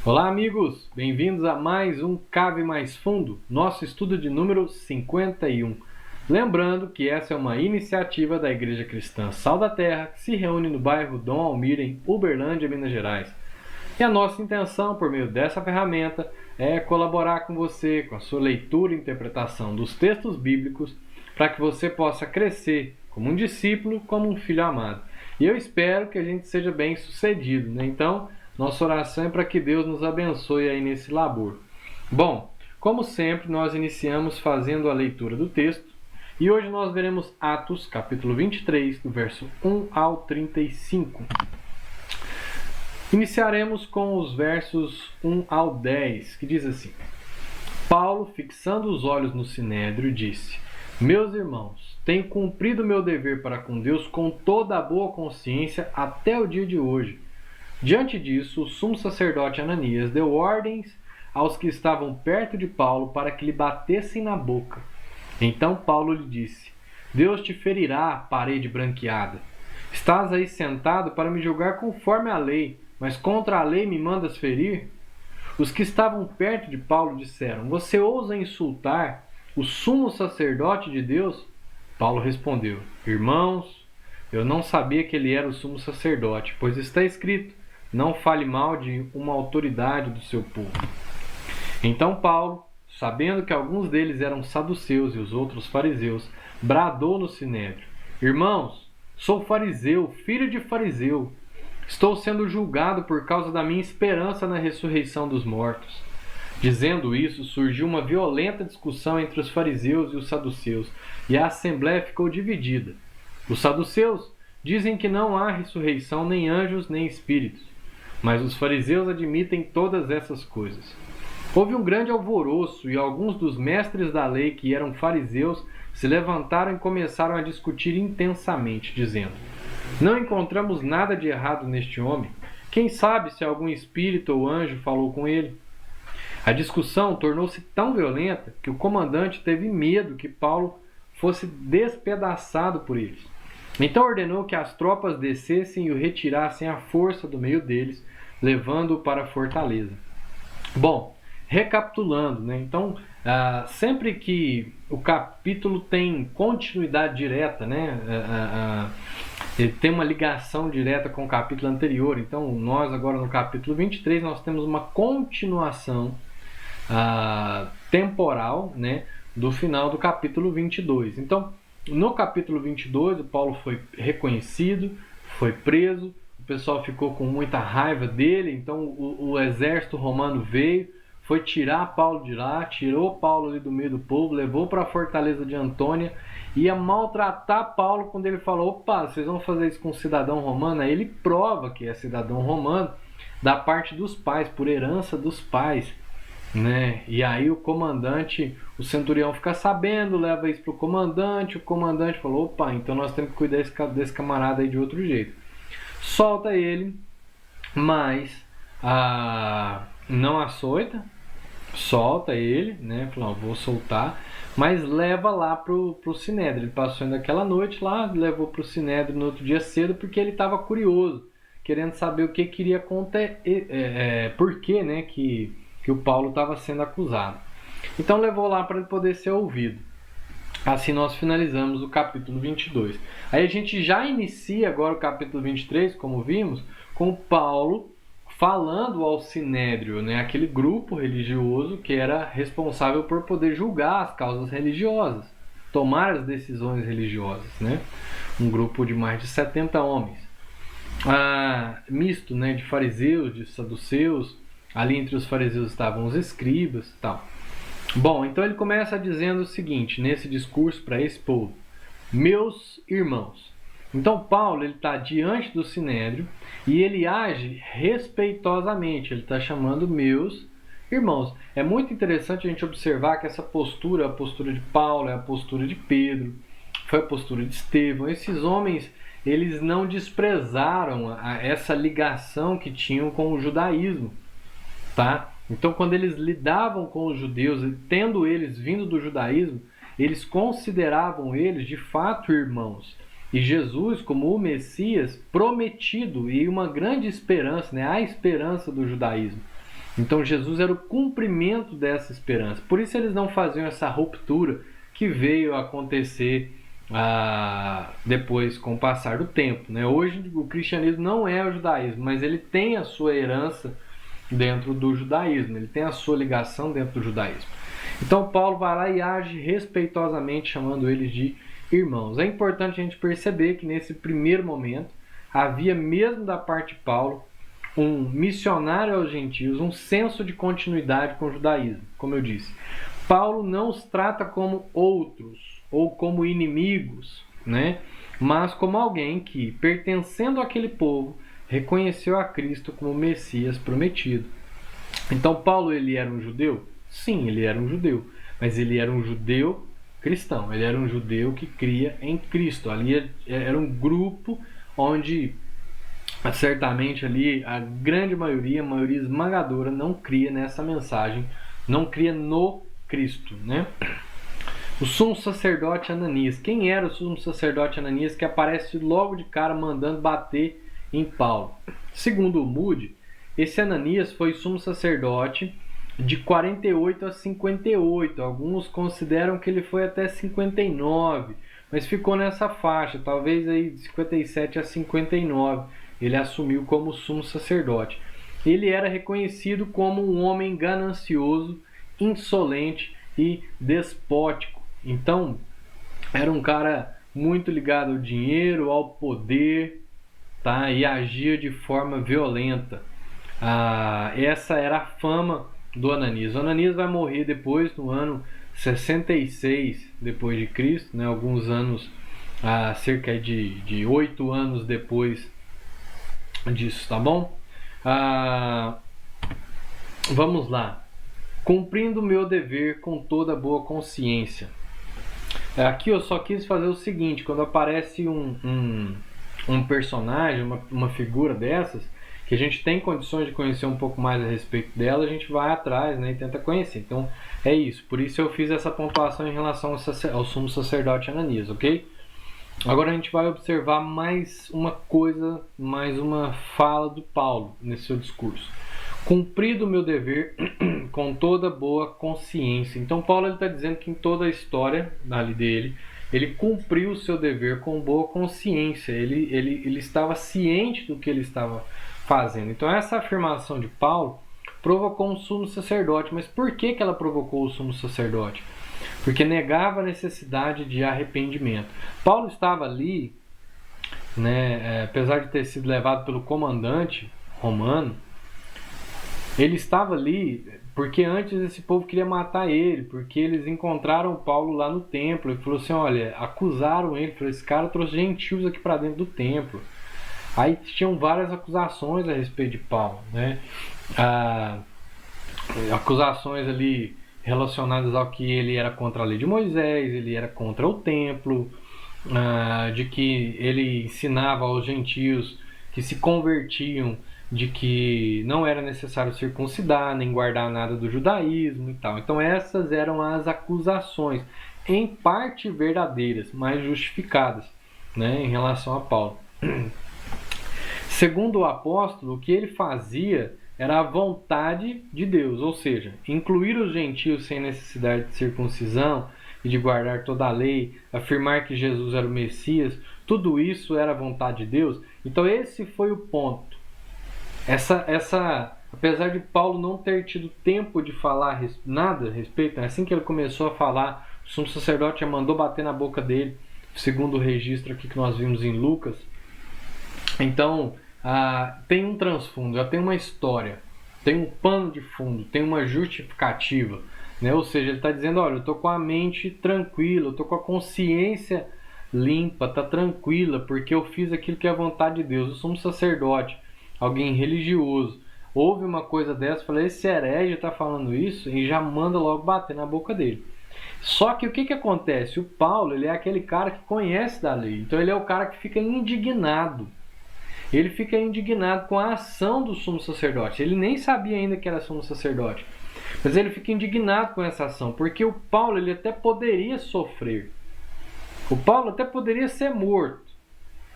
Olá, amigos! Bem-vindos a mais um Cave Mais Fundo, nosso estudo de número 51. Lembrando que essa é uma iniciativa da Igreja Cristã Sal da Terra, que se reúne no bairro Dom Almir, em Uberlândia, Minas Gerais. E a nossa intenção, por meio dessa ferramenta, é colaborar com você, com a sua leitura e interpretação dos textos bíblicos, para que você possa crescer como um discípulo, como um filho amado. E eu espero que a gente seja bem sucedido, né? Então, nossa oração é para que Deus nos abençoe aí nesse labor. Bom, como sempre, nós iniciamos fazendo a leitura do texto e hoje nós veremos Atos, capítulo 23, do verso 1 ao 35. Iniciaremos com os versos 1 ao 10, que diz assim: Paulo, fixando os olhos no Sinédrio, disse: Meus irmãos, tenho cumprido meu dever para com Deus com toda a boa consciência até o dia de hoje. Diante disso, o sumo sacerdote Ananias deu ordens aos que estavam perto de Paulo para que lhe batessem na boca. Então Paulo lhe disse: Deus te ferirá, parede branqueada. Estás aí sentado para me julgar conforme a lei, mas contra a lei me mandas ferir? Os que estavam perto de Paulo disseram: Você ousa insultar o sumo sacerdote de Deus? Paulo respondeu: Irmãos, eu não sabia que ele era o sumo sacerdote, pois está escrito: Não fale mal de uma autoridade do seu povo. Então Paulo, sabendo que alguns deles eram saduceus e os outros fariseus, bradou no sinédrio: Irmãos, sou fariseu, filho de fariseu. Estou sendo julgado por causa da minha esperança na ressurreição dos mortos. Dizendo isso, surgiu uma violenta discussão entre os fariseus e os saduceus, e a assembleia ficou dividida. Os saduceus dizem que não há ressurreição, nem anjos, nem espíritos. Mas os fariseus admitem todas essas coisas. Houve um grande alvoroço e alguns dos mestres da lei, que eram fariseus, se levantaram e começaram a discutir intensamente, dizendo: Não encontramos nada de errado neste homem. Quem sabe se algum espírito ou anjo falou com ele? A discussão tornou-se tão violenta que o comandante teve medo que Paulo fosse despedaçado por eles. Então ordenou que as tropas descessem e o retirassem à força do meio deles, levando-o para a fortaleza. Bom, recapitulando, né? Então, sempre que o capítulo tem continuidade direta, né? Ele tem uma ligação direta com o capítulo anterior. Então, nós agora no capítulo 23, nós temos uma continuação temporal, né? Do final do capítulo 22. Então, no capítulo 22, o Paulo foi reconhecido, foi preso, o pessoal ficou com muita raiva dele, então o exército romano veio, foi tirar Paulo de lá, tirou Paulo ali do meio do povo, levou para a fortaleza de Antônia, ia maltratar Paulo quando ele falou: opa, vocês vão fazer isso com um cidadão romano? Aí ele prova que é cidadão romano da parte dos pais, por herança dos pais, né? E aí o comandante, o centurião fica sabendo, leva isso pro comandante, o comandante falou: opa, então nós temos que cuidar desse camarada aí de outro jeito. Solta ele, mas não açoita, solta ele, né? Falou: vou soltar, mas leva lá pro sinédrio. Ele passou ainda aquela noite lá, levou pro sinédrio no outro dia cedo, porque ele estava curioso, querendo saber o que queria acontecer, por que, né, que o Paulo estava sendo acusado. Então levou lá para ele poder ser ouvido. Assim nós finalizamos o capítulo 22. Aí a gente já inicia agora o capítulo 23, como vimos, com Paulo falando ao sinédrio, né, aquele grupo religioso que era responsável por poder julgar as causas religiosas, tomar as decisões religiosas, né? Um grupo de mais de 70 homens. Misto, né, de fariseus, de saduceus. Ali entre os fariseus estavam os escribas e tal. Bom, então ele começa dizendo o seguinte, nesse discurso para esse povo: Meus irmãos. Então Paulo está diante do sinédrio e ele age respeitosamente. Ele está chamando meus irmãos. É muito interessante a gente observar que essa postura, a postura de Paulo, é a postura de Pedro, foi a postura de Estevão. Esses homens, eles não desprezaram essa ligação que tinham com o judaísmo. Tá? Então, quando eles lidavam com os judeus, tendo eles vindo do judaísmo, eles consideravam eles de fato irmãos. E Jesus, como o Messias prometido e uma grande esperança, né? A esperança do judaísmo. Então Jesus era o cumprimento dessa esperança. Por isso eles não faziam essa ruptura que veio a acontecer depois com o passar do tempo, né? Hoje o cristianismo não é o judaísmo, mas ele tem a sua herança dentro do judaísmo, ele tem a sua ligação dentro do judaísmo. Então Paulo vai lá e age respeitosamente, chamando eles de irmãos. É importante a gente perceber que nesse primeiro momento havia, mesmo da parte de Paulo, um missionário aos gentios, um senso de continuidade com o judaísmo. Como eu disse, Paulo não os trata como outros ou como inimigos, né? Mas como alguém que, pertencendo àquele povo, reconheceu a Cristo como o Messias prometido. Então Paulo, ele era um judeu? Sim, ele era um judeu, mas ele era um judeu cristão, ele era um judeu que cria em Cristo. Ali era um grupo onde certamente ali a grande maioria, a maioria esmagadora, não cria nessa mensagem, não cria no Cristo, né? O sumo sacerdote Ananias. Quem era o sumo sacerdote Ananias que aparece logo de cara mandando bater em Paulo? Segundo o Moody, esse Ananias foi sumo sacerdote de 48 a 58. Alguns consideram que ele foi até 59, mas ficou nessa faixa, talvez aí de 57 a 59. Ele assumiu como sumo sacerdote. Ele era reconhecido como um homem ganancioso, insolente e despótico. Então, era um cara muito ligado ao dinheiro, ao poder, tá? E agia de forma violenta. Essa era a fama do Ananias. O Ananias vai morrer depois, no ano 66 depois de Cristo, né? Alguns anos, cerca de 8 anos depois disso, tá bom? Vamos lá. Cumprindo o meu dever com toda boa consciência. Aqui eu só quis fazer o seguinte: quando aparece um personagem, uma figura dessas, que a gente tem condições de conhecer um pouco mais a respeito dela, a gente vai atrás, né, e tenta conhecer. Então é isso, por isso eu fiz essa pontuação em relação ao sumo sacerdote Ananias, ok? Agora a gente vai observar mais uma coisa, mais uma fala do Paulo nesse seu discurso. Cumprido o meu dever com toda boa consciência. Então Paulo está dizendo que em toda a história ali dele, ele cumpriu o seu dever com boa consciência. Ele estava ciente do que ele estava fazendo. Então essa afirmação de Paulo provocou um sumo sacerdote. Mas por que ela provocou o sumo sacerdote? Porque negava a necessidade de arrependimento. Paulo estava ali, né, apesar de ter sido levado pelo comandante romano, ele estava ali porque antes esse povo queria matar ele, porque eles encontraram Paulo lá no templo e falou assim, olha, acusaram ele, falou, esse cara trouxe gentios aqui para dentro do templo. Aí tinham várias acusações a respeito de Paulo, né? Acusações ali relacionadas ao que ele era contra a lei de Moisés, ele era contra o templo, de que ele ensinava aos gentios que se convertiam de que não era necessário circuncidar, nem guardar nada do judaísmo e tal. Então essas eram as acusações, em parte verdadeiras, mas justificadas, né, em relação a Paulo. Segundo o apóstolo, o que ele fazia era a vontade de Deus, ou seja, incluir os gentios sem necessidade de circuncisão e de guardar toda a lei, afirmar que Jesus era o Messias, tudo isso era a vontade de Deus. Então esse foi o ponto. Apesar de Paulo não ter tido tempo de falar nada a respeito, assim que ele começou a falar, o sumo sacerdote já mandou bater na boca dele, segundo o registro aqui que nós vimos em Lucas. Então, tem um transfundo, já tem uma história, tem um pano de fundo, tem uma justificativa, né? Ou seja, ele está dizendo, olha, eu estou com a mente tranquila, eu estou com a consciência limpa, está tranquila, porque eu fiz aquilo que é a vontade de Deus. Eu sou um sacerdote, alguém religioso, ouve uma coisa dessa, fala, esse herege está falando isso, e já manda logo bater na boca dele. Só que o que acontece? O Paulo, ele é aquele cara que conhece da lei, então ele é o cara que fica indignado. Ele fica indignado com a ação do sumo sacerdote. Ele nem sabia ainda que era sumo sacerdote, mas ele fica indignado com essa ação, porque o Paulo, ele até poderia sofrer. O Paulo até poderia ser morto,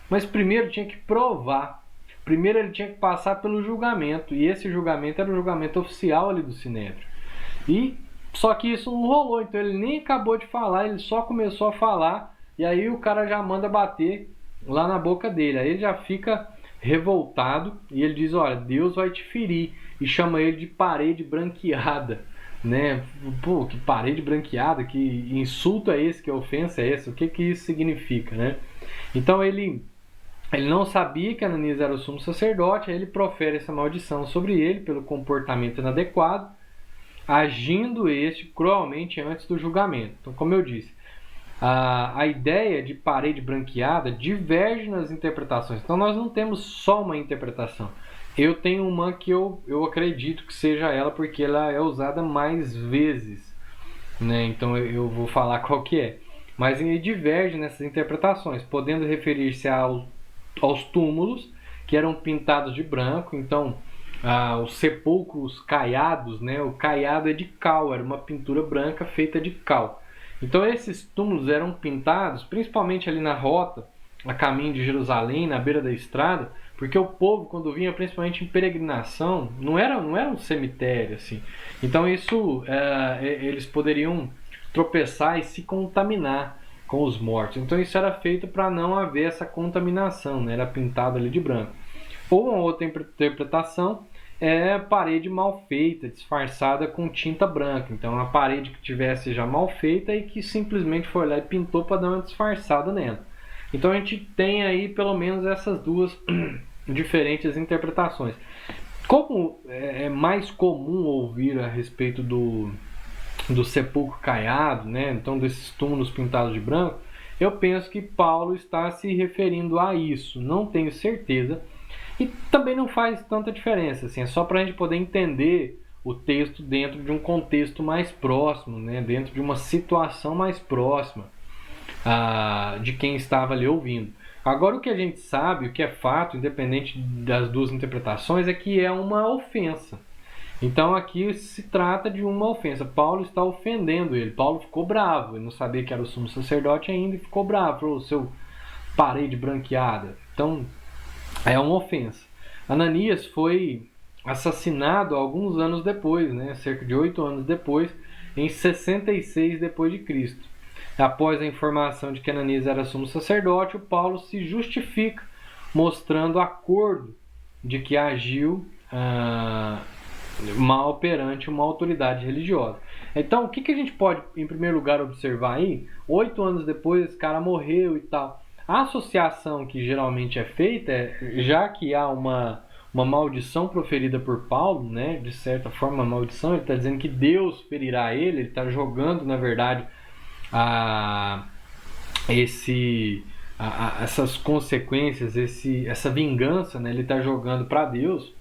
mas primeiro tinha que provar. primeiro ele tinha que passar pelo julgamento, e esse julgamento era o julgamento oficial ali do Sinédrio. E só que isso não rolou, então ele nem acabou de falar, ele só começou a falar, e aí o cara já manda bater lá na boca dele. Aí ele já fica revoltado e ele diz: olha, Deus vai te ferir, e chama ele de parede branqueada, né? Pô, que parede branqueada, que insulto é esse, que ofensa é essa? O que isso significa, né? Então ele não sabia que Ananias era o sumo sacerdote, aí ele profere essa maldição sobre ele pelo comportamento inadequado, agindo este cruelmente antes do julgamento. Então, como eu disse, a ideia de parede branqueada diverge nas interpretações. Então, nós não temos só uma interpretação. Eu tenho uma que eu acredito que seja ela, porque ela é usada mais vezes, né? Então, eu vou falar qual que é. Mas ele diverge nessas interpretações, podendo referir-se aos túmulos, que eram pintados de branco. Então, os sepulcros caiados, né? O caiado é de cal, era uma pintura branca feita de cal. Então esses túmulos eram pintados, principalmente ali na rota, a caminho de Jerusalém, na beira da estrada, porque o povo, quando vinha principalmente em peregrinação, não era um cemitério assim. Então isso, eles poderiam tropeçar e se contaminar com os mortos. Então isso era feito para não haver essa contaminação, né? Era pintado ali de branco. Ou uma outra interpretação é parede mal feita, disfarçada com tinta branca. Então, uma parede que tivesse já mal feita e que simplesmente foi lá e pintou para dar uma disfarçada nela. Então, a gente tem aí pelo menos essas duas diferentes interpretações. Como é mais comum ouvir a respeito do sepulcro caiado, né? Então, desses túmulos pintados de branco, eu penso que Paulo está se referindo a isso. Não tenho certeza. E também não faz tanta diferença, assim, é só para a gente poder entender o texto dentro de um contexto mais próximo, né? Dentro de uma situação mais próxima de quem estava ali ouvindo. Agora, o que a gente sabe, o que é fato, independente das duas interpretações, é que é uma ofensa. Então aqui se trata de uma ofensa. Paulo está ofendendo ele. Paulo ficou bravo, ele não sabia que era o sumo sacerdote ainda e ficou bravo, falou: seu parede branqueada. Então, é uma ofensa. Ananias foi assassinado alguns anos depois, né? Cerca de 8 anos depois, em 66 depois de Cristo. Após a informação de que Ananias era sumo sacerdote, o Paulo se justifica, mostrando acordo de que agiu mal perante uma autoridade religiosa. Então, o que a gente pode, em primeiro lugar, observar aí? 8 anos depois, esse cara morreu e tal. A associação que geralmente é feita já que há uma maldição proferida por Paulo, né? De certa forma, uma maldição, ele está dizendo que Deus ferirá ele está jogando, na verdade, essas consequências, essa vingança, né? Ele está jogando para Deus.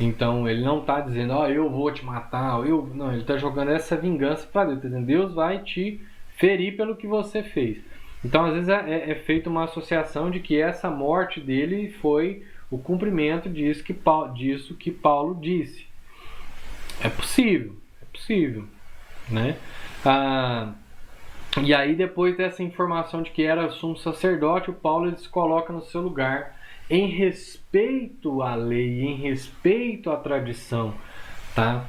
Então ele não está dizendo: eu vou te matar, não, ele está jogando essa vingança para Deus, está dizendo: Deus vai te ferir pelo que você fez. Então, às vezes, é feita uma associação de que essa morte dele foi o cumprimento disso que Paulo disse. É possível, né? E aí, depois dessa informação de que era sumo sacerdote, o Paulo ele se coloca no seu lugar em respeito à lei, em respeito à tradição, tá?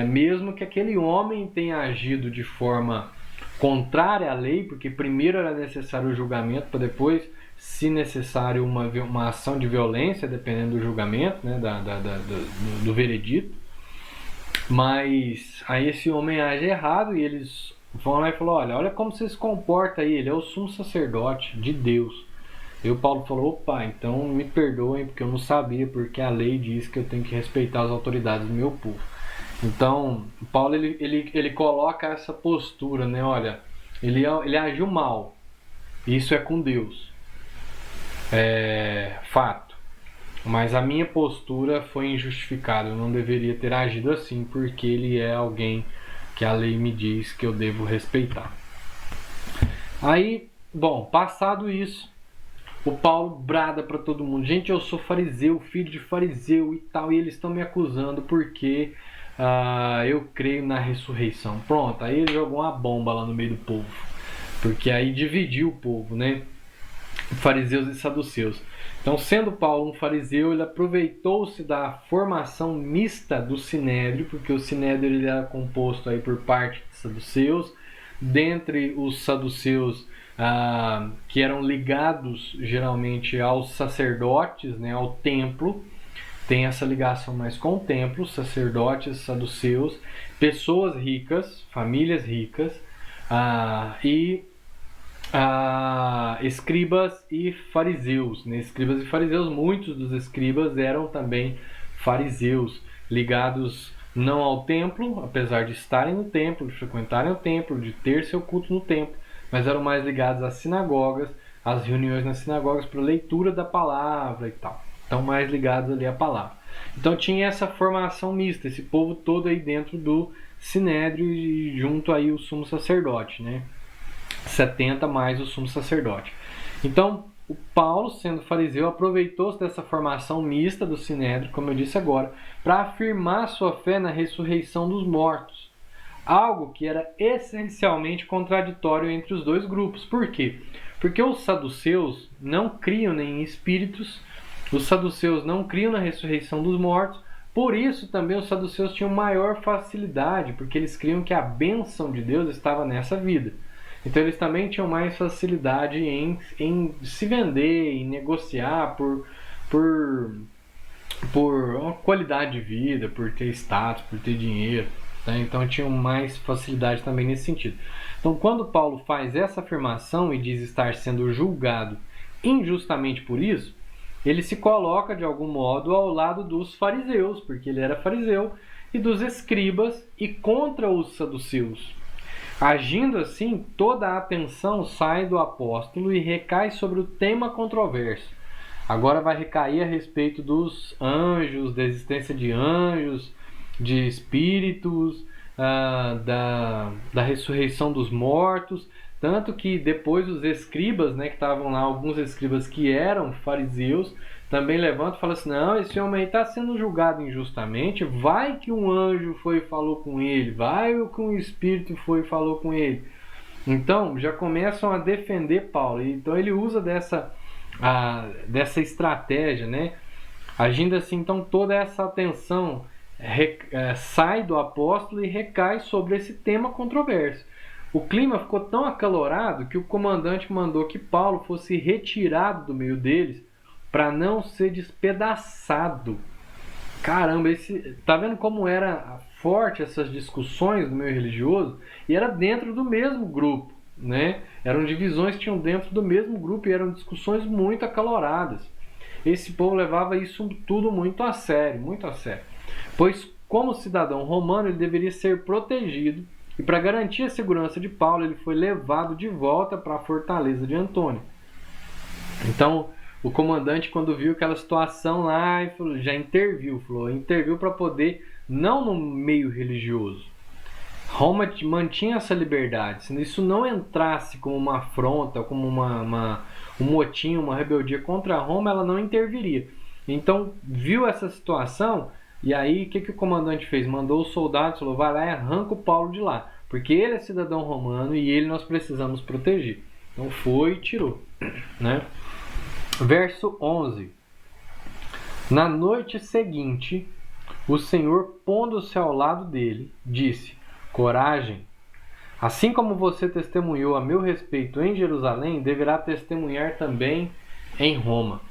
Mesmo que aquele homem tenha agido de forma contrária à lei, porque primeiro era necessário o julgamento, para depois, se necessário, uma ação de violência, dependendo do julgamento, né, do veredito. Mas aí esse homem age errado e eles vão lá e falam: olha como você se comporta aí, ele é o sumo sacerdote de Deus. E o Paulo falou: opa, então me perdoem, porque eu não sabia, porque a lei diz que eu tenho que respeitar as autoridades do meu povo. Então, Paulo ele coloca essa postura, né? Olha, ele agiu mal. Isso é com Deus. É fato. Mas a minha postura foi injustificada. Eu não deveria ter agido assim, porque ele é alguém que a lei me diz que eu devo respeitar. Aí, bom, passado isso, o Paulo brada para todo mundo: gente, eu sou fariseu, filho de fariseu e tal, e eles estão me acusando porque eu creio na ressurreição. Pronto, aí ele jogou uma bomba lá no meio do povo, porque aí dividiu o povo, né? Fariseus e saduceus. Então, sendo Paulo um fariseu, ele aproveitou-se da formação mista do sinédrio, porque o sinédrio ele era composto aí por parte de saduceus. Dentre os saduceus que eram ligados geralmente aos sacerdotes, né, ao templo, tem essa ligação mais com o templo, sacerdotes, saduceus, pessoas ricas, famílias ricas, e escribas e fariseus. Né? Escribas e fariseus, muitos dos escribas eram também fariseus, ligados não ao templo, apesar de estarem no templo, de frequentarem o templo, de ter seu culto no templo, mas eram mais ligados às sinagogas, às reuniões nas sinagogas para leitura da palavra e tal. Então, mais ligados ali à palavra. Então, tinha essa formação mista, esse povo todo aí dentro do sinédrio e junto aí o sumo sacerdote, né? 70 mais o sumo sacerdote. Então, o Paulo, sendo fariseu, aproveitou-se dessa formação mista do sinédrio, como eu disse agora, para afirmar sua fé na ressurreição dos mortos. Algo que era essencialmente contraditório entre os dois grupos. Por quê? Porque os saduceus não criam nem em espíritos, os saduceus não criam na ressurreição dos mortos, por isso também os saduceus tinham maior facilidade, porque eles criam que a bênção de Deus estava nessa vida. Então eles também tinham mais facilidade em se vender, em negociar por uma qualidade de vida, por ter status, por ter dinheiro. Tá? Então tinham mais facilidade também nesse sentido. Então quando Paulo faz essa afirmação e diz estar sendo julgado injustamente por isso, ele se coloca de algum modo ao lado dos fariseus, porque ele era fariseu, e dos escribas e contra os saduceus. Agindo assim, toda a atenção sai do apóstolo e recai sobre o tema controverso. Agora vai recair a respeito dos anjos, da existência de anjos, de espíritos, da ressurreição dos mortos. Tanto que depois os escribas, né, que estavam lá, alguns escribas que eram fariseus, também levantam e falam assim, não, esse homem aí está sendo julgado injustamente, vai que um anjo foi e falou com ele, vai que um espírito foi e falou com ele. Então, já começam a defender Paulo. Então, ele usa dessa estratégia, né? Agindo assim, então, toda essa atenção sai do apóstolo e recai sobre esse tema controverso. O clima ficou tão acalorado que o comandante mandou que Paulo fosse retirado do meio deles para não ser despedaçado. Caramba, tá vendo como era forte essas discussões no meio religioso? E era dentro do mesmo grupo, né? Eram divisões que tinham dentro do mesmo grupo e eram discussões muito acaloradas. Esse povo levava isso tudo muito a sério, pois como cidadão romano ele deveria ser protegido e para garantir a segurança de Paulo ele foi levado de volta para a fortaleza de Antônio. Então o comandante, quando viu aquela situação lá, já interviu para poder, não no meio religioso. Roma mantinha essa liberdade. Se isso não entrasse como uma afronta, como um motim, uma rebeldia contra Roma, ela não interviria. Então, viu essa situação, e aí o que o comandante fez? Mandou os soldados, falou, vai lá e arranca o Paulo de lá, porque ele é cidadão romano e ele nós precisamos proteger. Então foi e tirou, né? Verso 11. Na noite seguinte, o Senhor, pondo-se ao lado dele, disse, coragem, assim como você testemunhou a meu respeito em Jerusalém, deverá testemunhar também em Roma.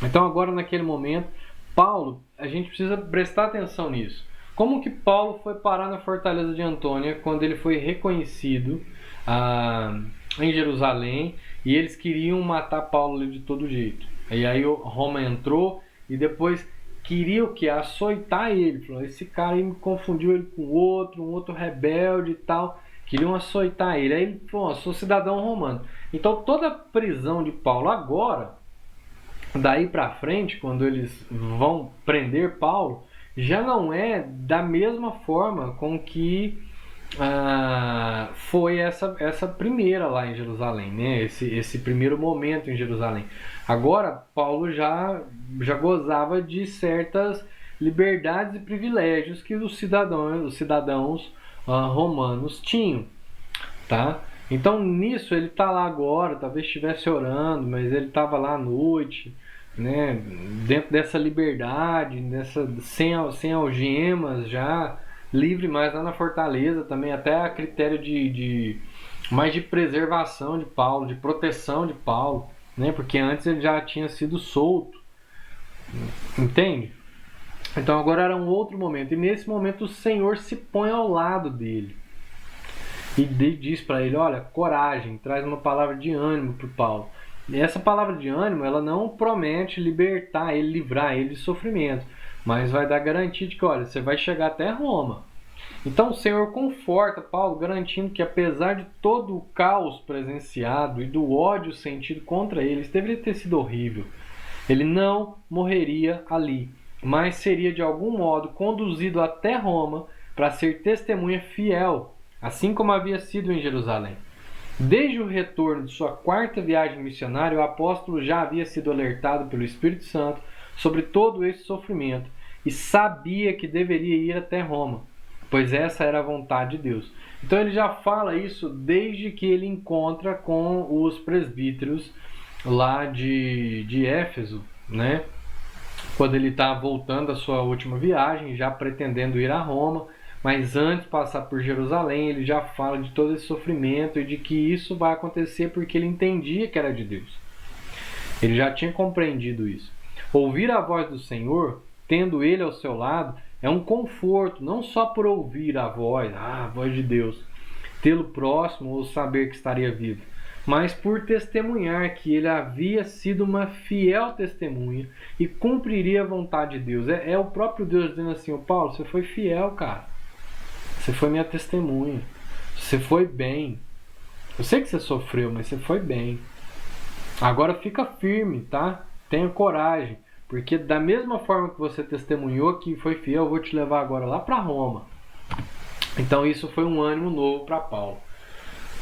Então agora naquele momento, Paulo, a gente precisa prestar atenção nisso. Como que Paulo foi parar na fortaleza de Antônia quando ele foi reconhecido em Jerusalém e eles queriam matar Paulo de todo jeito? E aí Roma entrou e depois queria o que? Açoitar ele. Falou, esse cara aí me confundiu ele com um outro rebelde e tal. Queriam açoitar ele. Aí ele falou, eu sou cidadão romano. Então toda a prisão de Paulo agora, daí pra frente, quando eles vão prender Paulo, já não é da mesma forma com que foi essa primeira lá em Jerusalém, né? Esse primeiro momento em Jerusalém. Agora, Paulo já gozava de certas liberdades e privilégios que os cidadãos romanos tinham, tá? Então, nisso, ele está lá agora, talvez estivesse orando, mas ele estava lá à noite, né, dentro dessa liberdade, sem algemas, já livre mais lá na fortaleza também, até a critério mais de preservação de Paulo, de proteção de Paulo, né, porque antes ele já tinha sido solto, entende? Então agora era um outro momento, e nesse momento o Senhor se põe ao lado dele e diz para ele, olha, coragem, traz uma palavra de ânimo para o Paulo. E essa palavra de ânimo, ela não promete libertar ele, livrar ele de sofrimento, mas vai dar garantia de que, olha, você vai chegar até Roma. Então o Senhor conforta Paulo, garantindo que apesar de todo o caos presenciado e do ódio sentido contra ele, isso deveria ter sido horrível, ele não morreria ali, mas seria de algum modo conduzido até Roma para ser testemunha fiel, assim como havia sido em Jerusalém. Desde o retorno de sua quarta viagem missionária, o apóstolo já havia sido alertado pelo Espírito Santo sobre todo esse sofrimento e sabia que deveria ir até Roma, pois essa era a vontade de Deus. Então ele já fala isso desde que ele encontra com os presbíteros lá de Éfeso, né? Quando ele está voltando da sua última viagem, já pretendendo ir a Roma, mas antes de passar por Jerusalém, ele já fala de todo esse sofrimento e de que isso vai acontecer porque ele entendia que era de Deus. Ele já tinha compreendido isso. Ouvir a voz do Senhor, tendo ele ao seu lado, é um conforto, não só por ouvir a voz de Deus, tê-lo próximo ou saber que estaria vivo, mas por testemunhar que ele havia sido uma fiel testemunha e cumpriria a vontade de Deus. É o próprio Deus dizendo assim, Paulo, você foi fiel, cara. Você foi minha testemunha. Você foi bem. Eu sei que você sofreu, mas você foi bem. Agora fica firme, tá? Tenha coragem. Porque da mesma forma que você testemunhou que foi fiel, eu vou te levar agora lá para Roma. Então isso foi um ânimo novo para Paulo.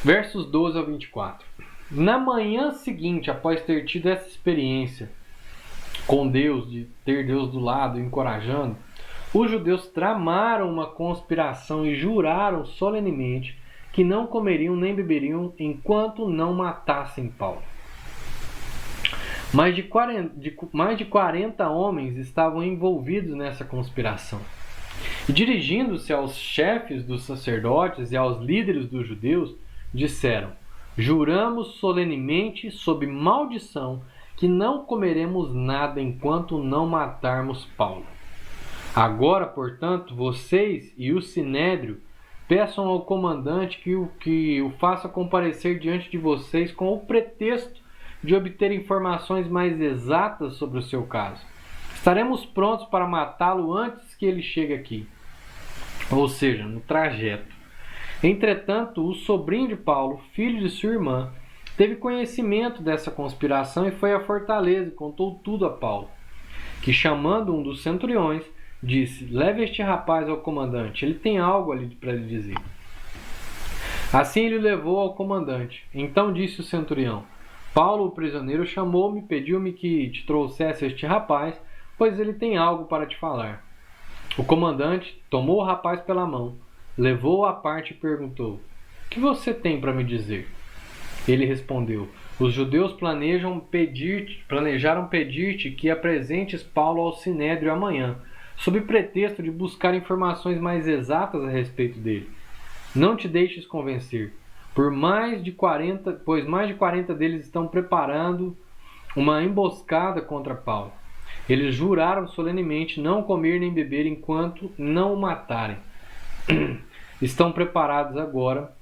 Versos 12 ao 24. Na manhã seguinte, após ter tido essa experiência com Deus, de ter Deus do lado, encorajando, os judeus tramaram uma conspiração e juraram solenemente que não comeriam nem beberiam enquanto não matassem Paulo. Mais de 40 homens estavam envolvidos nessa conspiração. E dirigindo-se aos chefes dos sacerdotes e aos líderes dos judeus, disseram: juramos solenemente, sob maldição, que não comeremos nada enquanto não matarmos Paulo. Agora, portanto, vocês e o Sinédrio peçam ao comandante que o faça comparecer diante de vocês com o pretexto de obter informações mais exatas sobre o seu caso. Estaremos prontos para matá-lo antes que ele chegue aqui, ou seja, no trajeto. Entretanto, o sobrinho de Paulo, filho de sua irmã, teve conhecimento dessa conspiração e foi à fortaleza e contou tudo a Paulo, que, chamando um dos centuriões, disse: leve este rapaz ao comandante, ele tem algo ali para lhe dizer. Assim ele o levou ao comandante. Então disse o centurião: Paulo, o prisioneiro, chamou-me e pediu-me que te trouxesse este rapaz, pois ele tem algo para te falar. O comandante tomou o rapaz pela mão, levou-o à parte e perguntou: o que você tem para me dizer? Ele respondeu: os judeus planejaram pedir-te que apresentes Paulo ao Sinédrio amanhã, sob pretexto de buscar informações mais exatas a respeito dele. Não te deixes convencer, pois mais de 40 deles estão preparando uma emboscada contra Paulo. Eles juraram solenemente não comer nem beber enquanto não o matarem. Estão preparados agora,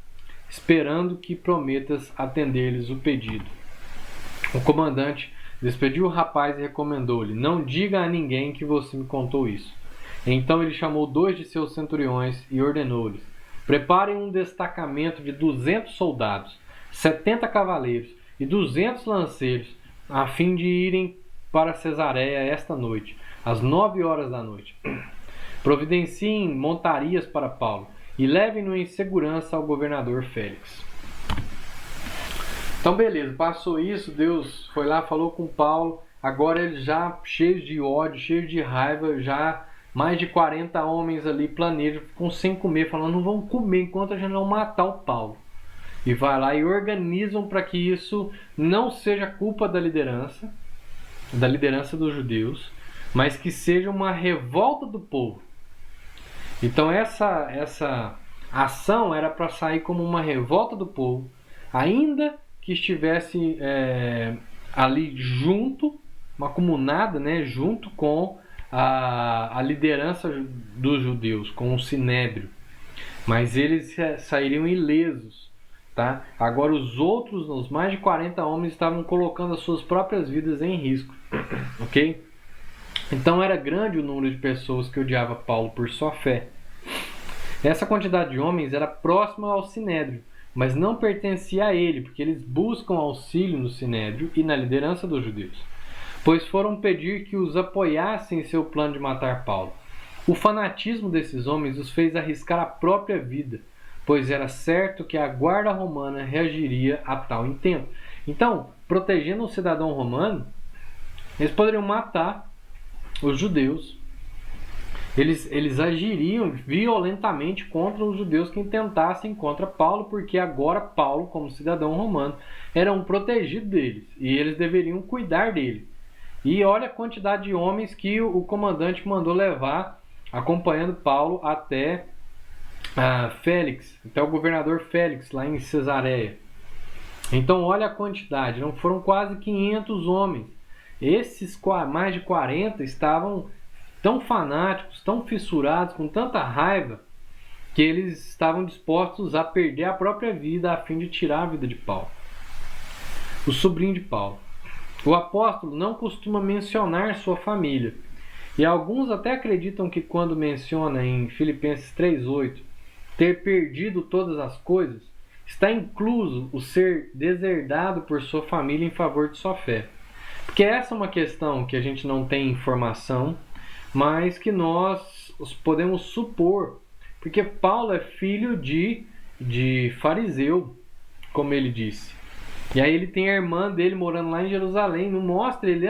esperando que prometas atender-lhes o pedido. O comandante despediu o rapaz e recomendou-lhe: não diga a ninguém que você me contou isso. Então ele chamou 2 de seus centuriões e ordenou-lhes: preparem um destacamento de 200 soldados, 70 cavaleiros e 200 lanceiros, a fim de irem para Cesareia esta noite, às 9 horas da noite. Providenciem montarias para Paulo e levem-no em segurança ao governador Félix. Então beleza, passou isso, Deus foi lá, falou com Paulo, agora eles já cheios de ódio, cheios de raiva, já mais de 40 homens ali planejam, ficam sem comer, falando: não vão comer enquanto a gente não matar o Paulo. E vai lá e organizam para que isso não seja culpa da liderança, da liderança dos judeus, mas que seja uma revolta do povo. Então essa ação era para sair como uma revolta do povo, ainda que estivesse ali junto, macumunada, né, junto com a liderança dos judeus, com o Sinédrio. Mas eles sairiam ilesos. Tá? Agora os outros, os mais de 40 homens, estavam colocando as suas próprias vidas em risco. Ok? Então era grande o número de pessoas que odiava Paulo por sua fé. Essa quantidade de homens era próxima ao Sinédrio, mas não pertencia a ele, porque eles buscam auxílio no Sinédrio e na liderança dos judeus, pois foram pedir que os apoiassem em seu plano de matar Paulo. O fanatismo desses homens os fez arriscar a própria vida, pois era certo que a guarda romana reagiria a tal intento. Então, protegendo um cidadão romano, eles poderiam matar os judeus. Eles agiriam violentamente contra os judeus que intentassem contra Paulo, porque agora Paulo, como cidadão romano, era um protegido deles e eles deveriam cuidar dele. E olha a quantidade de homens que o comandante mandou levar, acompanhando Paulo até Félix, até o governador Félix, lá em Cesareia. Então olha a quantidade, não foram quase 500 homens. Esses mais de 40 estavam tão fanáticos, tão fissurados, com tanta raiva, que eles estavam dispostos a perder a própria vida a fim de tirar a vida de Paulo. O sobrinho de Paulo. O apóstolo não costuma mencionar sua família. E alguns até acreditam que quando menciona em Filipenses 3,8 ter perdido todas as coisas, está incluso o ser deserdado por sua família em favor de sua fé. Porque essa é uma questão que a gente não tem informação, mas que nós podemos supor. Porque Paulo é filho de fariseu, como ele disse. E aí ele tem a irmã dele morando lá em Jerusalém. Não mostra ele,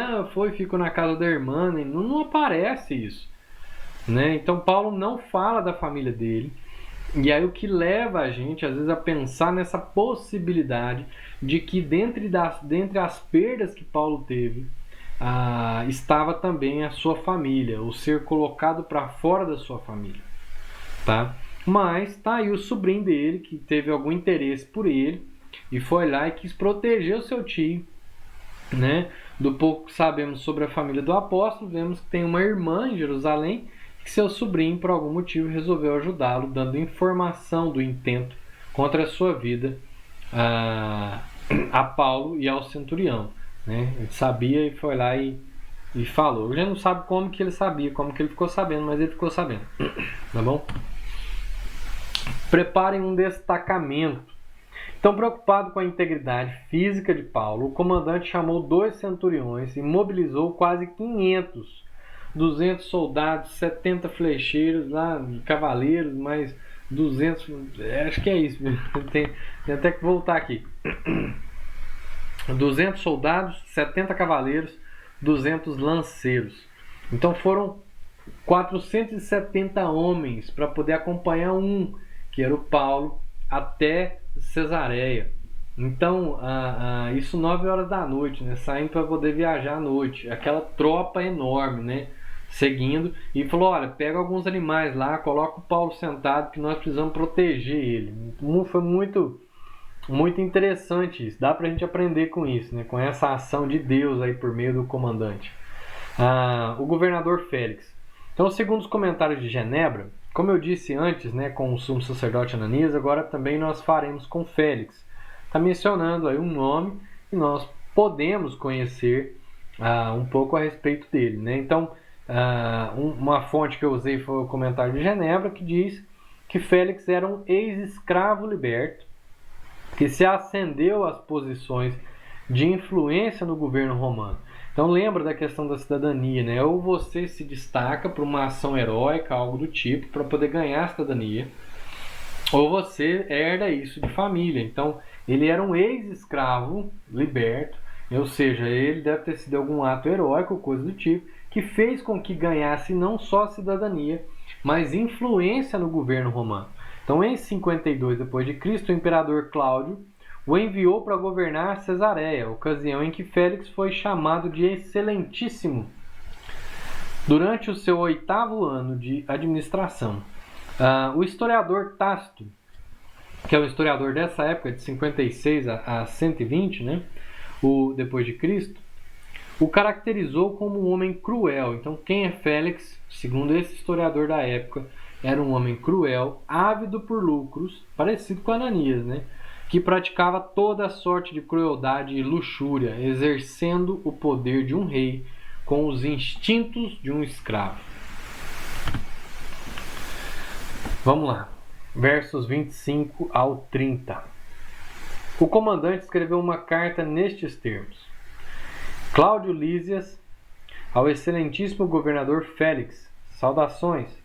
ficou na casa da irmã. Não aparece isso. Né? Então Paulo não fala da família dele. E aí o que leva a gente, às vezes, a pensar nessa possibilidade de que dentre as perdas que Paulo teve, estava também a sua família, o ser colocado para fora da sua família. Tá? Mas tá aí o sobrinho dele, que teve algum interesse por ele, e foi lá e quis proteger o seu tio. Né? Do pouco que sabemos sobre a família do apóstolo, vemos que tem uma irmã em Jerusalém, que seu sobrinho, por algum motivo, resolveu ajudá-lo, dando informação do intento contra a sua vida a Paulo e ao centurião. Né? Ele sabia e foi lá e falou. A gente não sabe como que ele sabia, como que ele ficou sabendo, mas ele ficou sabendo. Tá bom? Preparem um destacamento. Então, preocupado com a integridade física de Paulo, o comandante chamou 2 centuriões e mobilizou quase 500, 200 soldados, 70 flecheiros, lá, cavaleiros, mais 200... acho que é isso. Tem até que voltar aqui. 200 soldados, 70 cavaleiros, 200 lanceiros. Então foram 470 homens para poder acompanhar que era o Paulo, até Cesareia. Então, isso 9 horas da noite, né? Saindo para poder viajar à noite. Aquela tropa enorme, né? Seguindo. E falou, olha, pega alguns animais lá, coloca o Paulo sentado, que nós precisamos proteger ele. Foi muito interessante isso. Dá pra gente aprender com isso, né? Com essa ação de Deus aí por meio do comandante. O governador Félix. Então, segundo os comentários de Genebra, como eu disse antes, né, com o sumo sacerdote Ananias, agora também nós faremos com Félix. Está mencionando aí um nome e nós podemos conhecer um pouco a respeito dele. Né? Então, uma fonte que eu usei foi o comentário de Genebra, que diz que Félix era um ex-escravo liberto, que se ascendeu às posições de influência no governo romano. Então lembra da questão da cidadania, né? Ou você se destaca por uma ação heróica, algo do tipo, para poder ganhar a cidadania, ou você herda isso de família. Então ele era um ex-escravo liberto, ou seja, ele deve ter sido algum ato heróico, coisa do tipo, que fez com que ganhasse não só a cidadania, mas influência no governo romano. Então, em 52 d.C., o imperador Cláudio o enviou para governar Cesareia, ocasião em que Félix foi chamado de Excelentíssimo durante o seu 8º ano de administração. O historiador Tácito, que é o historiador dessa época, de 56 a 120, né, depois de Cristo, o caracterizou como um homem cruel. Então, quem é Félix, segundo esse historiador da época, era um homem cruel, ávido por lucros, parecido com Ananias, né, que praticava toda a sorte de crueldade e luxúria, exercendo o poder de um rei com os instintos de um escravo. Vamos lá, versos 25 ao 30. O comandante escreveu uma carta nestes termos: Cláudio Lísias, ao excelentíssimo governador Félix, saudações.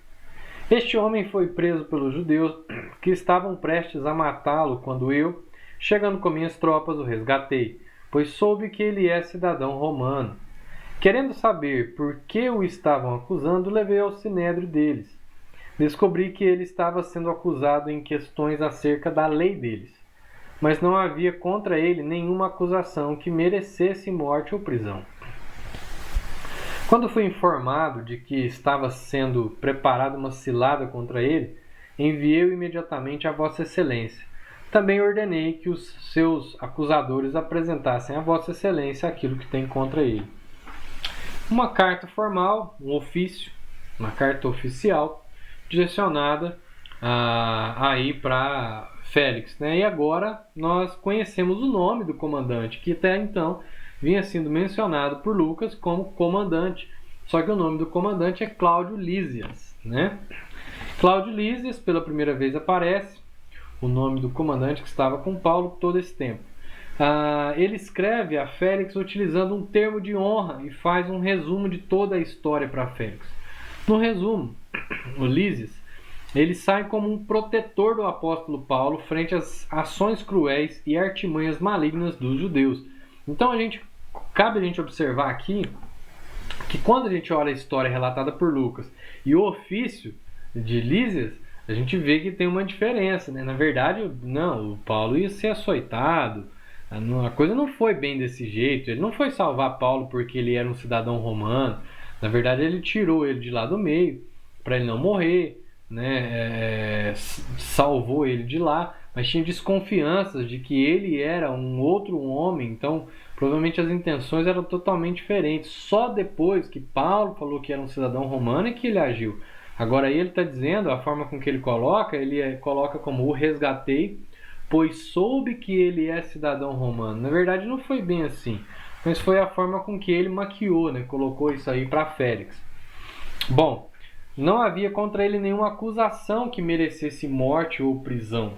Este homem foi preso pelos judeus que estavam prestes a matá-lo quando eu, chegando com minhas tropas, o resgatei, pois soube que ele é cidadão romano. Querendo saber por que o estavam acusando, levei ao sinédrio deles. Descobri que ele estava sendo acusado em questões acerca da lei deles, mas não havia contra ele nenhuma acusação que merecesse morte ou prisão. Quando fui informado de que estava sendo preparada uma cilada contra ele, enviei-o imediatamente a Vossa Excelência. Também ordenei que os seus acusadores apresentassem a Vossa Excelência aquilo que tem contra ele. Uma carta formal, um ofício, uma carta oficial, direcionada aí para Félix, né? E agora nós conhecemos o nome do comandante, que até então vinha sendo mencionado por Lucas como comandante, só que o nome do comandante é Cláudio Lísias, né? Cláudio Lísias, pela primeira vez aparece, o nome do comandante que estava com Paulo todo esse tempo. Ele escreve a Félix utilizando um termo de honra e faz um resumo de toda a história para Félix. No resumo, o Lísias, ele sai como um protetor do apóstolo Paulo frente às ações cruéis e artimanhas malignas dos judeus. Então cabe a gente observar aqui que quando a gente olha a história relatada por Lucas e o ofício de Lísias, a gente vê que tem uma diferença, né? Na verdade, não, o Paulo ia ser açoitado, a coisa não foi bem desse jeito, ele não foi salvar Paulo porque ele era um cidadão romano, na verdade ele tirou ele de lá do meio para ele não morrer, né? Salvou ele de lá, mas tinha desconfianças de que ele era um outro homem, então provavelmente as intenções eram totalmente diferentes. Só depois que Paulo falou que era um cidadão romano é que ele agiu. Agora aí ele está dizendo, a forma com que ele coloca como o resgatei, pois soube que ele é cidadão romano. Na verdade não foi bem assim, mas foi a forma com que ele maquiou, né? Colocou isso aí para Félix. Bom, não havia contra ele nenhuma acusação que merecesse morte ou prisão.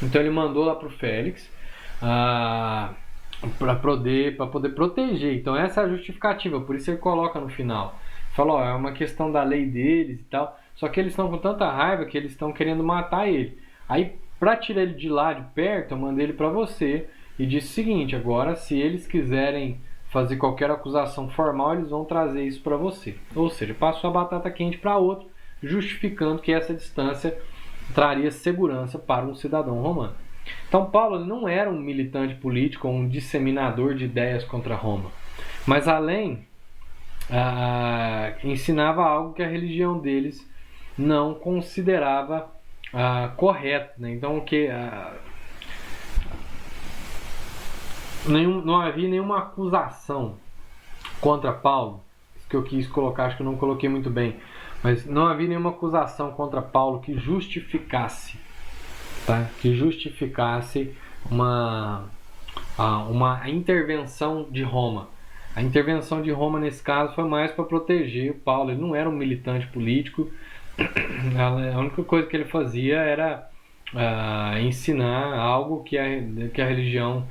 Então ele mandou lá para o Félix para poder proteger. Então essa é a justificativa, por isso ele coloca no final. Fala, é uma questão da lei deles e tal. Só que eles estão com tanta raiva que eles estão querendo matar ele. Aí, para tirar ele de lá de perto, eu mandei ele para você e disse o seguinte: agora, se eles quiserem fazer qualquer acusação formal, eles vão trazer isso para você. Ou seja, passou a batata quente para outro, justificando que essa distância traria segurança para um cidadão romano. Então, Paulo não era um militante político ou um disseminador de ideias contra Roma, mas além ensinava algo que a religião deles não considerava correto, né? Então não havia nenhuma acusação contra Paulo, que eu quis colocar, acho que eu não coloquei muito bem, mas não havia nenhuma acusação contra Paulo que justificasse, tá? Que justificasse uma intervenção de Roma. A intervenção de Roma, nesse caso, foi mais para proteger Paulo. Ele não era um militante político. A única coisa que ele fazia era ensinar algo que a religião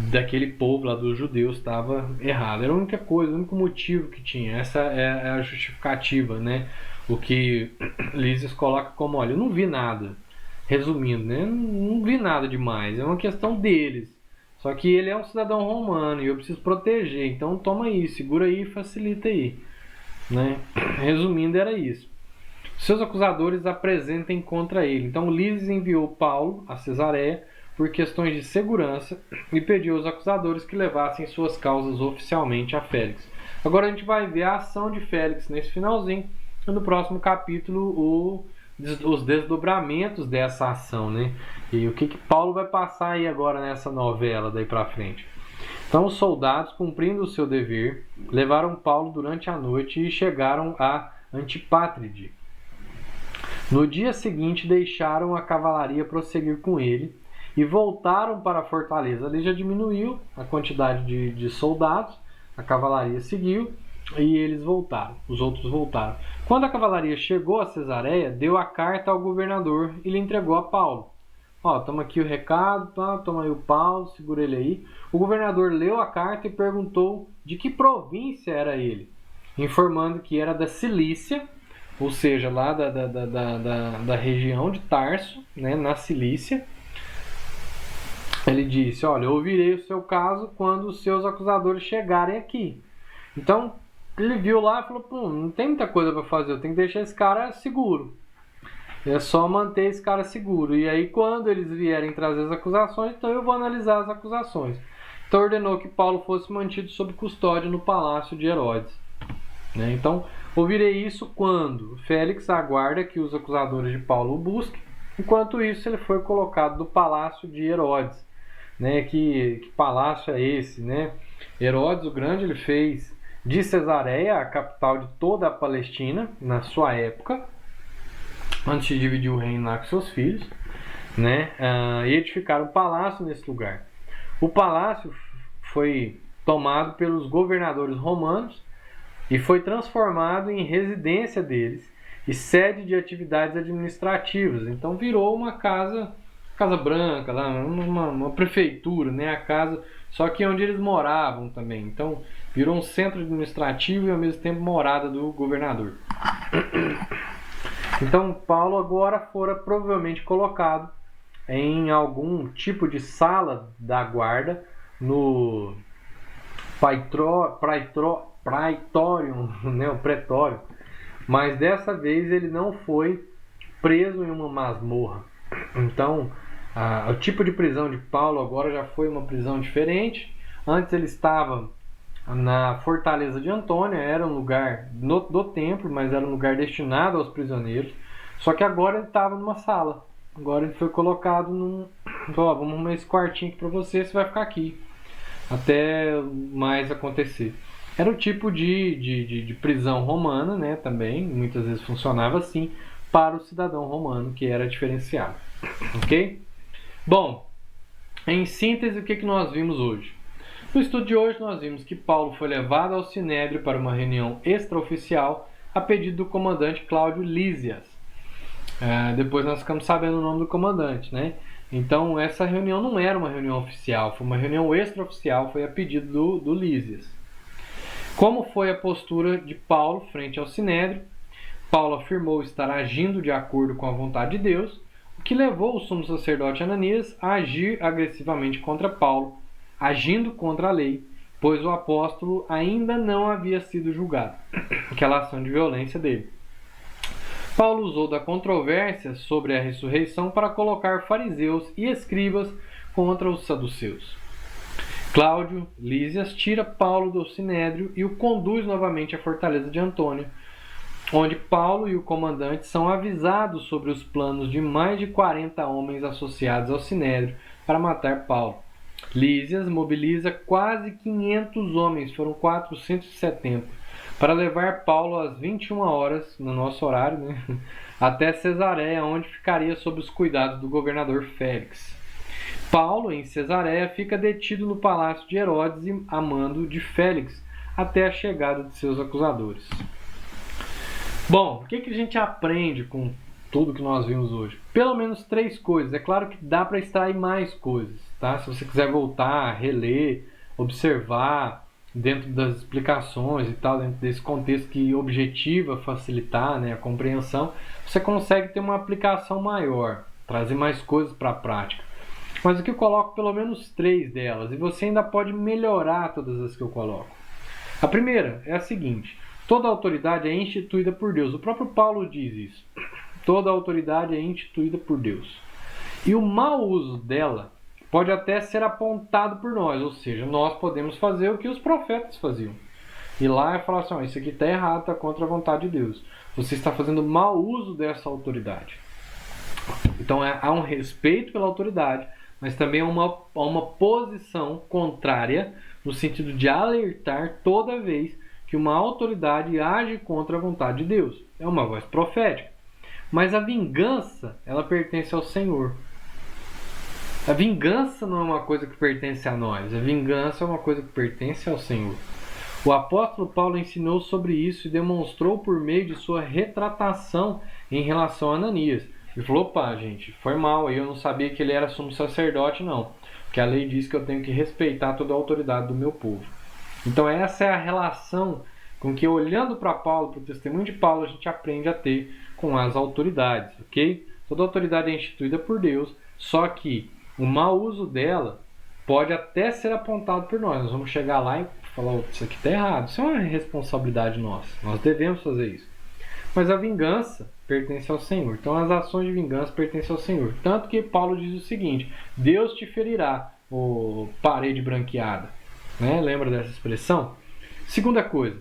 daquele povo lá dos judeus estava errada. Era a única coisa, o único motivo que tinha. Essa é a justificativa, né? O que Lísias coloca como, olha, eu não vi nada. Resumindo, né? Não vi nada demais. É uma questão deles. Só que ele é um cidadão romano e eu preciso proteger. Então toma aí, segura aí e facilita aí, né? Resumindo, era isso. Seus acusadores apresentem contra ele. Então Lísias enviou Paulo a Cesareia por questões de segurança e pediu aos acusadores que levassem suas causas oficialmente a Félix. Agora a gente vai ver a ação de Félix nesse finalzinho e no próximo capítulo os desdobramentos dessa ação, né? E o que Paulo vai passar aí agora nessa novela daí para frente. Então os soldados, cumprindo o seu dever, levaram Paulo durante a noite e chegaram a Antipátride. No dia seguinte deixaram a cavalaria prosseguir com ele e voltaram para a fortaleza. Ali já diminuiu a quantidade de soldados, a cavalaria seguiu e eles voltaram, os outros voltaram. Quando a cavalaria chegou a Cesareia, deu a carta ao governador e lhe entregou a Paulo. Ó, toma aqui o recado, tá? Toma aí o Paulo, segura ele aí. O governador leu a carta e perguntou de que província era ele, informando que era da Cilícia, ou seja, lá da região de Tarso, né, na Cilícia. Ele disse, olha, eu ouvirei o seu caso quando os seus acusadores chegarem aqui. Então, ele viu lá e falou, pô, não tem muita coisa para fazer, eu tenho que deixar esse cara seguro. É só manter esse cara seguro. E aí, quando eles vierem trazer as acusações, então eu vou analisar as acusações. Então, ordenou que Paulo fosse mantido sob custódia no palácio de Herodes. Né? Então, ouvirei isso quando Félix aguarda que os acusadores de Paulo o busquem. Enquanto isso, ele foi colocado no palácio de Herodes. Né? Que palácio é esse? Né? Herodes o Grande ele fez de Cesareia a capital de toda a Palestina, na sua época, antes de dividir o reino lá com seus filhos, né? E edificaram um palácio nesse lugar. O palácio foi tomado pelos governadores romanos e foi transformado em residência deles e sede de atividades administrativas. Então virou uma casa branca, lá, uma prefeitura, né? A casa, só que onde eles moravam também. Então virou um centro administrativo e ao mesmo tempo morada do governador. Então Paulo agora fora provavelmente colocado em algum tipo de sala da guarda no Praetorium, né, o pretório, mas dessa vez ele não foi preso em uma masmorra. Então o tipo de prisão de Paulo agora já foi uma prisão diferente. Antes ele estava na fortaleza de Antônia, era um lugar do templo, mas era um lugar destinado aos prisioneiros. Só que agora ele estava numa sala. Agora ele foi colocado num... Ó, vamos arrumar esse quartinho aqui para você vai ficar aqui até mais acontecer. Era o tipo de prisão romana, né? Também, muitas vezes funcionava assim, para o cidadão romano, que era diferenciado. Ok? Bom, em síntese, o que nós vimos hoje? No estudo de hoje, nós vimos que Paulo foi levado ao Sinédrio para uma reunião extraoficial a pedido do comandante Cláudio Lísias. Depois nós ficamos sabendo o nome do comandante, né? Então, essa reunião não era uma reunião oficial, foi uma reunião extraoficial, foi a pedido do Lísias. Como foi a postura de Paulo frente ao Sinédrio? Paulo afirmou estar agindo de acordo com a vontade de Deus, o que levou o sumo sacerdote Ananias a agir agressivamente contra Paulo, agindo contra a lei, pois o apóstolo ainda não havia sido julgado. Aquela ação de violência dele. Paulo usou da controvérsia sobre a ressurreição para colocar fariseus e escribas contra os saduceus. Cláudio Lísias tira Paulo do sinédrio e o conduz novamente à fortaleza de Antônia, onde Paulo e o comandante são avisados sobre os planos de mais de 40 homens associados ao sinédrio para matar Paulo. Lísias mobiliza quase 500 homens, foram 470, para levar Paulo às 21 horas, no nosso horário, né, até Cesareia, onde ficaria sob os cuidados do governador Félix. Paulo, em Cesareia, fica detido no palácio de Herodes e a mando de Félix, até a chegada de seus acusadores. Bom, o que a gente aprende com tudo que nós vimos hoje? Pelo menos 3 coisas. É claro que dá para extrair mais coisas, tá? Se você quiser voltar, reler, observar dentro das explicações e tal, dentro desse contexto que objetiva facilitar, né, a compreensão, você consegue ter uma aplicação maior, trazer mais coisas para a prática. Mas aqui eu coloco pelo menos 3 delas, e você ainda pode melhorar todas as que eu coloco. A primeira é a seguinte: toda autoridade é instituída por Deus. O próprio Paulo diz isso. Toda autoridade é instituída por Deus. E o mau uso dela pode até ser apontado por nós, ou seja, nós podemos fazer o que os profetas faziam. Ir lá e falar assim, isso aqui está errado, está contra a vontade de Deus. Você está fazendo mau uso dessa autoridade. Então há um respeito pela autoridade, mas também há uma posição contrária, no sentido de alertar toda vez que uma autoridade age contra a vontade de Deus. É uma voz profética. Mas a vingança, ela pertence ao Senhor. A vingança não é uma coisa que pertence a nós. A vingança é uma coisa que pertence ao Senhor. O apóstolo Paulo ensinou sobre isso e demonstrou por meio de sua retratação em relação a Ananias. Ele falou, opa, gente, foi mal, eu não sabia que ele era sumo sacerdote, não. Porque a lei diz que eu tenho que respeitar toda a autoridade do meu povo. Então essa é a relação com que, olhando para Paulo, para o testemunho de Paulo, a gente aprende a ter com as autoridades, ok? Toda autoridade é instituída por Deus, só que o mau uso dela pode até ser apontado por nós. Nós vamos chegar lá e falar, isso aqui está errado. Isso é uma responsabilidade nossa. Nós devemos fazer isso. Mas a vingança pertence ao Senhor. Então as ações de vingança pertencem ao Senhor. Tanto que Paulo diz o seguinte, Deus te ferirá, ô parede branqueada. Né? Lembra dessa expressão? Segunda coisa,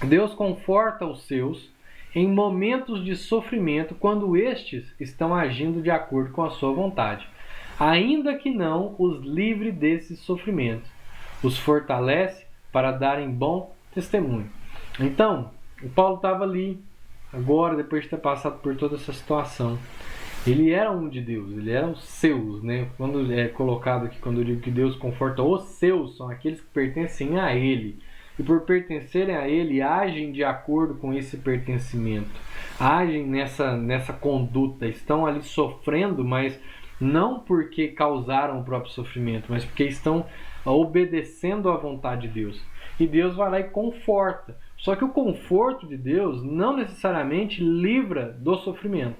Deus conforta os seus em momentos de sofrimento quando estes estão agindo de acordo com a sua vontade, ainda que não os livre desses sofrimentos. Os fortalece para darem bom testemunho. Então, o Paulo estava ali, agora, depois de ter passado por toda essa situação. Ele era um de Deus, ele era os seus, né? Quando é colocado aqui, quando eu digo que Deus conforta os seus, são aqueles que pertencem a Ele. E por pertencerem a Ele, agem de acordo com esse pertencimento. Agem nessa conduta, estão ali sofrendo, mas não porque causaram o próprio sofrimento, mas porque estão obedecendo à vontade de Deus. E Deus vai lá e conforta. Só que o conforto de Deus não necessariamente livra do sofrimento.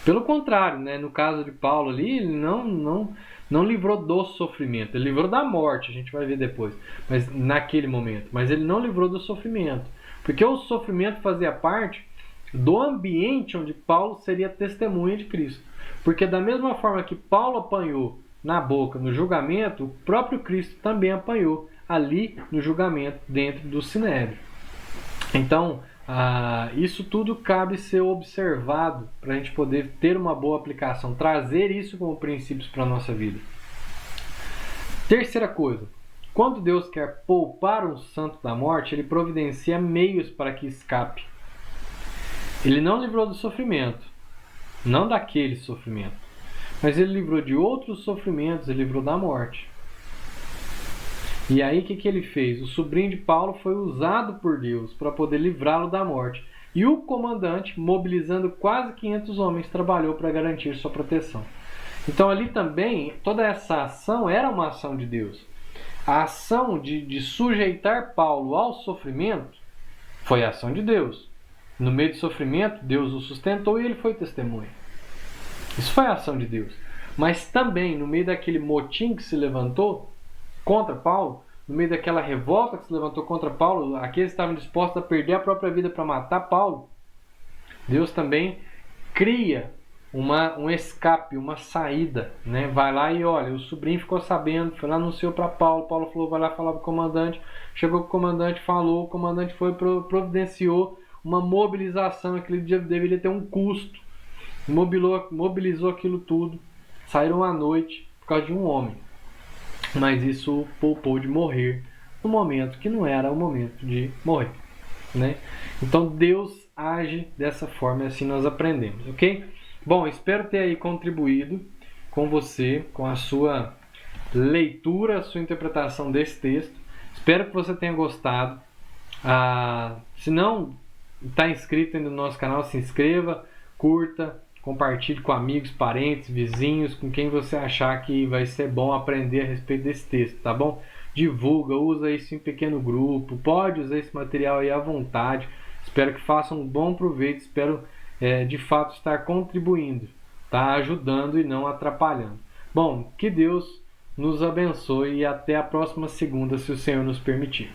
Pelo contrário, né? No caso de Paulo ali, ele não livrou do sofrimento. Ele livrou da morte, a gente vai ver depois, mas naquele momento. Mas ele não livrou do sofrimento. Porque o sofrimento fazia parte do ambiente onde Paulo seria testemunha de Cristo. Porque da mesma forma que Paulo apanhou na boca, no julgamento, o próprio Cristo também apanhou ali no julgamento dentro do Sinédrio. Então, isso tudo cabe ser observado para a gente poder ter uma boa aplicação, trazer isso como princípios para a nossa vida. Terceira coisa, quando Deus quer poupar um santo da morte, Ele providencia meios para que escape. Ele não livrou do sofrimento, não daquele sofrimento, mas Ele livrou de outros sofrimentos, Ele livrou da morte. E aí o que ele fez? O sobrinho de Paulo foi usado por Deus para poder livrá-lo da morte. E o comandante, mobilizando quase 500 homens, trabalhou para garantir sua proteção. Então ali também, toda essa ação era uma ação de Deus. A ação de sujeitar Paulo ao sofrimento foi a ação de Deus. No meio do sofrimento, Deus o sustentou e ele foi testemunha. Isso foi a ação de Deus. Mas também, no meio daquele motim que se levantou contra Paulo, no meio daquela revolta que se levantou contra Paulo, aqueles estavam dispostos a perder a própria vida para matar Paulo, Deus também cria um escape, uma saída, né? Vai lá e olha, o sobrinho ficou sabendo, foi lá, anunciou para Paulo, Paulo falou, vai lá falar para o comandante, chegou o comandante, falou, o comandante foi, providenciou uma mobilização, aquele dia deveria ter um custo, mobilizou aquilo tudo, saíram à noite por causa de um homem. Mas isso o poupou de morrer no momento que não era o momento de morrer, né? Então Deus age dessa forma e assim nós aprendemos, ok? Bom, espero ter aí contribuído com você, com a sua leitura, a sua interpretação desse texto. Espero que você tenha gostado. Se não está inscrito ainda no nosso canal, se inscreva, curta, compartilhe com amigos, parentes, vizinhos, com quem você achar que vai ser bom aprender a respeito desse texto, tá bom? Divulga, usa isso em pequeno grupo, pode usar esse material aí à vontade. Espero que façam um bom proveito, espero de fato estar contribuindo, tá? Ajudando e não atrapalhando. Bom, que Deus nos abençoe e até a próxima segunda, se o Senhor nos permitir.